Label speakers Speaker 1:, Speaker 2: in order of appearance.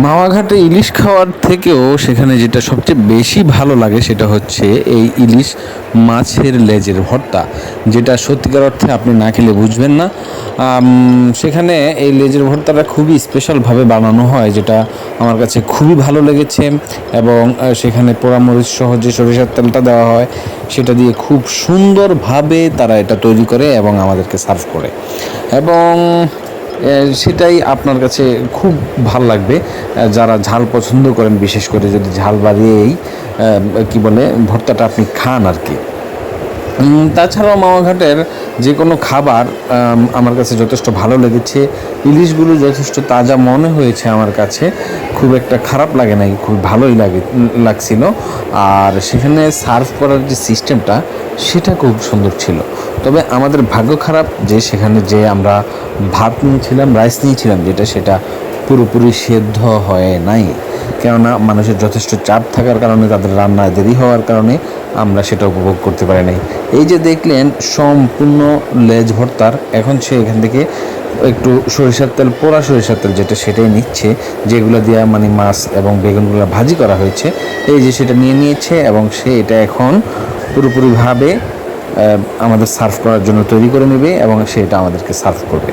Speaker 1: মাওয়া ঘাটে ইলিশ খাওয়ার থেকেও সেখানে যেটা সবচেয়ে বেশি ভালো লাগে সেটা হচ্ছে এই ইলিশ মাছের লেজের ভর্তা, যেটা সত্যিকার অর্থে আপনি না খেলে বুঝবেন না। সেখানে এই লেজের ভর্তাটা খুবই স্পেশালভাবে বানানো হয়, যেটা আমার কাছে খুবই ভালো লেগেছে। এবং সেখানে পোড়ামরিচ সহ যে সরিষার তেলটা দেওয়া হয় সেটা দিয়ে খুব সুন্দরভাবে তারা এটা তৈরি করে এবং আমাদেরকে সার্ভ করে। এবং সেটাই আপনার কাছে খুব ভাল লাগবে যারা ঝাল পছন্দ করেন, বিশেষ করে যদি ঝাল বাড়িয়েই কি বলে ভর্তাটা আপনি খান আর কি। তাছাড়াও মাওয়া ঘাটের যে কোনো খাবার আমার কাছে যথেষ্ট ভালো লেগেছে। ইলিশগুলো যথেষ্ট তাজা মনে হয়েছে আমার কাছে, খুব একটা খারাপ লাগে নাই, খুব ভালোই লাগছিল। আর সেখানে সার্ভ করার যে সিস্টেমটা সেটা খুব সুন্দর ছিল। তবে আমাদের ভাগ্য খারাপ যে সেখানে যে আমরা ভাত নিয়েছিলাম, রাইস নিয়েছিলাম যেটা, সেটা পুরোপুরি সেদ্ধ হয় নাই। কেননা মানুষের যথেষ্ট চাপ থাকার কারণে, তাদের রান্নায় দেরি হওয়ার কারণে আমরা সেটা উপভোগ করতে পারি নাই। এই যে দেখলেন সম্পূর্ণ লেজ ভর্তার, এখন সে এখান থেকে একটু সরিষার তেল, পোড়া সরিষার তেল যেটা, সেটাই নিচ্ছে, যেগুলো দিয়ে মানে মাছ এবং বেগুনগুলো ভাজি করা হয়েছে। এই যে সেটা নিয়ে নিয়েছে এবং সে এটা এখন পুরোপুরিভাবে আমাদের সার্ভ করার জন্য তৈরি করে নেবে এবং সে এটা আমাদেরকে সার্ভ করবে।